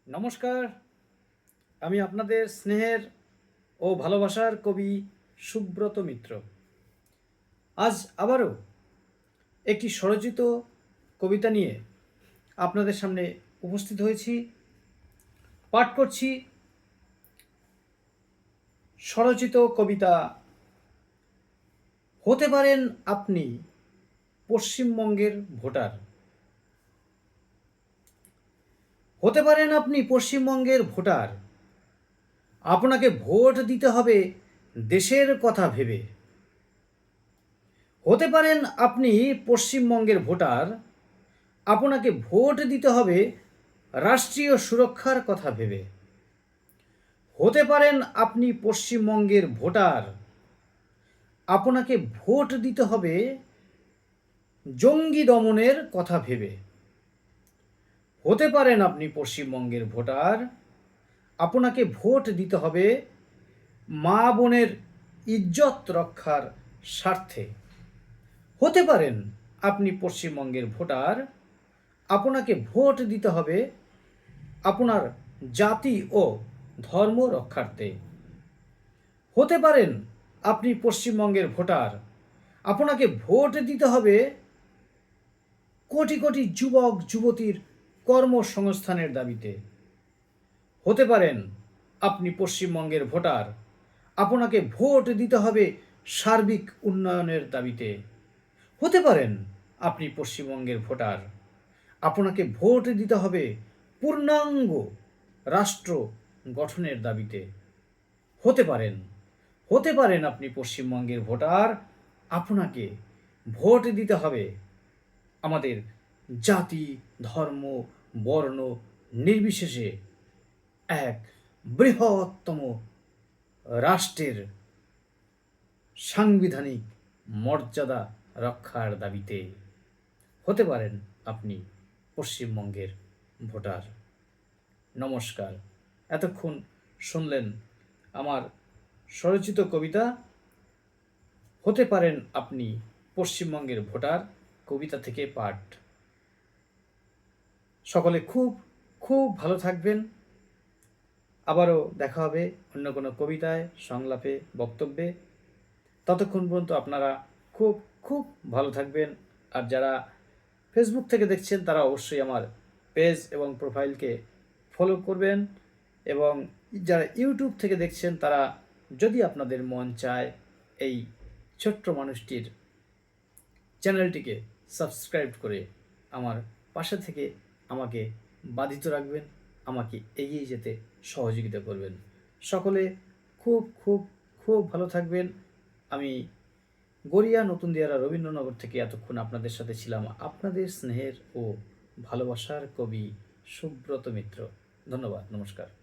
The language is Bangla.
নমস্কার, আমি আপনাদের স্নেহের ও ভালোবাসার কবি সুব্রত মিত্র। আজ আবারও একটি স্বরচিত কবিতা নিয়ে আপনাদের সামনে উপস্থিত হয়েছি। পাঠ করছি স্বরচিত কবিতা। হতে পারেন আপনি পশ্চিমবঙ্গের ভোটার। হতে পারেন আপনি পশ্চিমবঙ্গের ভোটার। আপনাকে ভোট দিতে হবে দেশের কথা ভেবে। হতে পারেন আপনি পশ্চিমবঙ্গের ভোটার। আপনাকে ভোট দিতে হবে রাষ্ট্রীয় সুরক্ষার কথা ভেবে। হতে পারেন আপনি পশ্চিমবঙ্গের ভোটার। আপনাকে ভোট দিতে হবে জঙ্গি দমনের কথা ভেবে। হতে পারেন আপনি পশ্চিমবঙ্গের ভোটার। আপনাকে ভোট দিতে হবে মা বোনের ইজ্জত রক্ষার স্বার্থে। হতে পারেন আপনি পশ্চিমবঙ্গের ভোটার। আপনাকে ভোট দিতে হবে আপনার জাতি ও ধর্ম রক্ষার্থে। হতে পারেন আপনি পশ্চিমবঙ্গের ভোটার। আপনাকে ভোট দিতে হবে কোটি কোটি যুবক যুবতীর কর্মসংস্থানের দাবিতে। হতে পারেন আপনি পশ্চিমবঙ্গের ভোটার। আপনাকে ভোট দিতে হবে সার্বিক উন্নয়নের দাবিতে। হতে পারেন আপনি পশ্চিমবঙ্গের ভোটার। আপনাকে ভোট দিতে হবে পূর্ণাঙ্গ রাষ্ট্র গঠনের দাবিতে। হতে পারেন আপনি পশ্চিমবঙ্গের ভোটার। আপনাকে ভোট দিতে হবে আমাদের জাতি ধর্ম বর্ণ নির্বিশেষে এক বৃহত্তম রাষ্ট্রের সাংবিধানিক মর্যাদা রক্ষার দাবিতে। হতে পারেন আপনি পশ্চিমবঙ্গের ভোটার। নমস্কার, এতক্ষণ শুনলেন আমার স্বরচিত কবিতা হতে পারেন আপনি পশ্চিমবঙ্গের ভোটার কবিতা থেকে পাঠ। সকলে খুব খুব ভালো থাকবেন। আবারও দেখা হবে অন্য কোনো কবিতায় সংলাপে বক্তব্যে। ততক্ষণ পর্যন্ত আপনারা খুব খুব ভালো থাকবেন। আর যারা ফেসবুক থেকে দেখছেন তারা অবশ্যই আমার পেজ এবং প্রোফাইলকে ফলো করবেন, এবং যারা ইউটিউব থেকে দেখছেন তারা যদি আপনাদের মন চায় এই ছোট্ট মানুষটির চ্যানেলটিকে সাবস্ক্রাইব করে আমার পাশে থেকে আমাকে বাধিত রাখবেন, আমাকে এগিয়ে যেতে সহযোগিতা করবেন। সকলে খুব খুব খুব ভালো থাকবেন। আমি গড়িয়া নতুন দিয়ারা রবীন্দ্রনগর থেকে এতক্ষণ আপনাদের সাথে ছিলাম আপনাদের স্নেহের ও ভালোবাসার কবি সুব্রত মিত্র। ধন্যবাদ, নমস্কার।